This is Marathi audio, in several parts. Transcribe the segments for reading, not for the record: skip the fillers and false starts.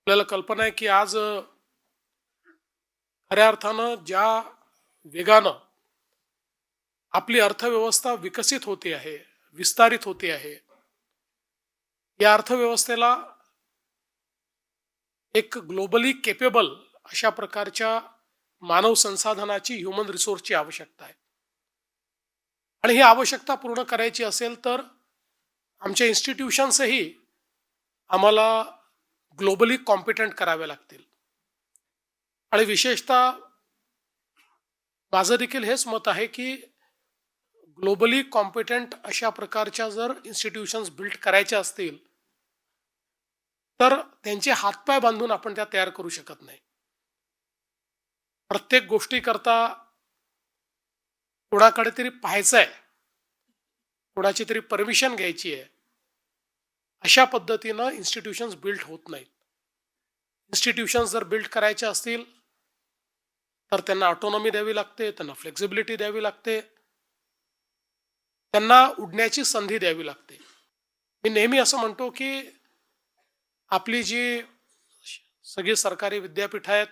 आपल्याला कल्पना आहे की आज खऱ्या अर्थानं ज्या वेगानं आपली अर्थव्यवस्था विकसित होते आहे, विस्तारित होते आहे, या अर्थव्यवस्थेला एक ग्लोबली केपेबल अशा प्रकारच्या मानव संसाधनाची, ह्युमन रिसोर्सची आवश्यकता आहे. आणि ही आवश्यकता पूर्ण करायची असेल तर आमच्या इन्स्टिट्यूशन्सही आम्हाला ग्लोबली कॉम्पिटंट करावे लागतील. आणि विशेषतः माझं देखील हेच मत आहे की ग्लोबली कॉम्पिटंट अशा प्रकारच्या जर इन्स्टिट्यूशन्स बिल्ड करायच्या असतील तर त्यांचे हातपाय बांधून आपण त्या तयार करू शकत नाही. प्रत्येक गोष्टीकरता कोणाकडे तरी पाहायचं आहे, कोणाची तरी परमिशन घ्यायची आहे, अशा पद्धतीनं इन्स्टिट्यूशन्स बिल्ड होत नाहीत. इन्स्टिट्यूशन्स जर बिल्ड करायचे असतील तर त्यांना ऑटोनॉमी द्यावी लागते, त्यांना फ्लेक्झिबिलिटी द्यावी लागते, त्यांना उडण्याची संधी द्यावी लागते. मी नेहमी असं म्हणतो की आपली जी सगळी सरकारी विद्यापीठ आहेत,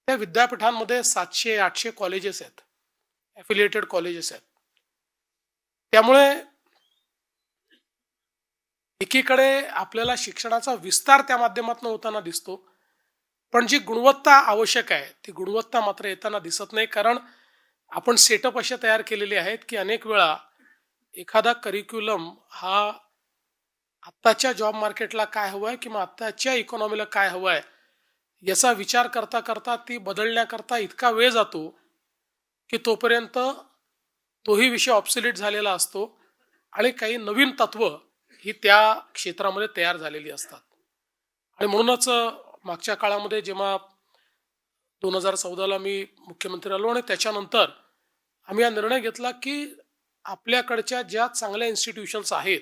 त्या विद्यापीठांमध्ये 700-800 कॉलेजेस आहेत, ॲफिलिएटेड कॉलेजेस आहेत. त्यामुळे एकीकडे आपल्याला शिक्षणाचा विस्तार त्या माध्यमातून होताना दिसतो, पण जी गुणवत्ता आवश्यक आहे ती गुणवत्ता मात्र येताना दिसत नाही. कारण आपण सेटअप असे तयार केलेले आहेत की अनेक वेळा एखादा करिक्युलम हा आत्ताच्या जॉब मार्केटला काय हवं आहे किंवा आत्ताच्या इकॉनॉमीला काय हवं आहे याचा विचार करता करता ती बदलण्याकरता इतका वेळ जातो की तोपर्यंत तोही विषय ऑब्सोलीट झालेला असतो आणि काही नवीन तत्व ही त्या क्षेत्रामध्ये तयार झालेली असतात. आणि म्हणूनच मागच्या काळामध्ये जेव्हा 2014ला मी मुख्यमंत्री आलो आणि त्याच्यानंतर आम्ही हा निर्णय घेतला की आपल्याकडच्या ज्या चांगल्या इन्स्टिट्यूशन्स आहेत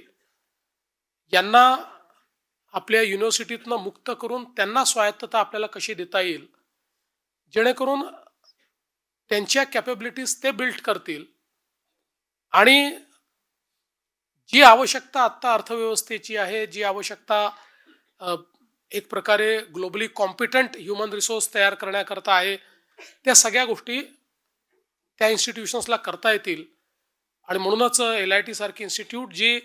यांना आपल्या युनिव्हर्सिटीतनं मुक्त करून त्यांना स्वायत्तता आपल्याला कशी देता येईल, जेणेकरून त्यांच्या कॅपेबिलिटीज ते बिल्ड करतील आणि जी आवश्यकता आत्ता अर्थव्यवस्थेची आहे, जी आवश्यकता एक प्रकारे ग्लोबली कॉम्पिटंट ह्युमन रिसोर्स तयार करण्याकरता आहे, त्या सगळ्या गोष्टी त्या इन्स्टिट्यूशन्सला करता येतील. आणि म्हणूनच LIT सारखी इन्स्टिट्यूट जी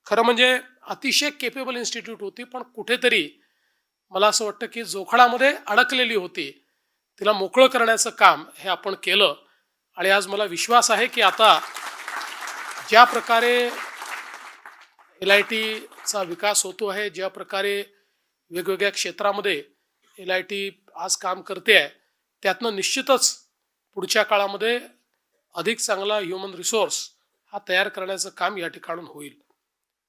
खरं म्हणजे अतिशय केपेबल इन्स्टिट्यूट होती, पण कुठेतरी मला असं वाटतं की जोखडामध्ये अडकलेली होती, तिला मोकळं करण्याचं काम हे आपण केलं. आणि आज मला विश्वास आहे की आता ज्या प्रकारे LITचा विकास होतो आहे, ज्या प्रकारे वेगवेगळ्या क्षेत्रामध्ये LIT आज काम करते आहे, त्यातनं निश्चितच पुढच्या काळामध्ये अधिक चांगला ह्युमन रिसोर्स हा तयार करण्याचं काम या ठिकाणून होईल.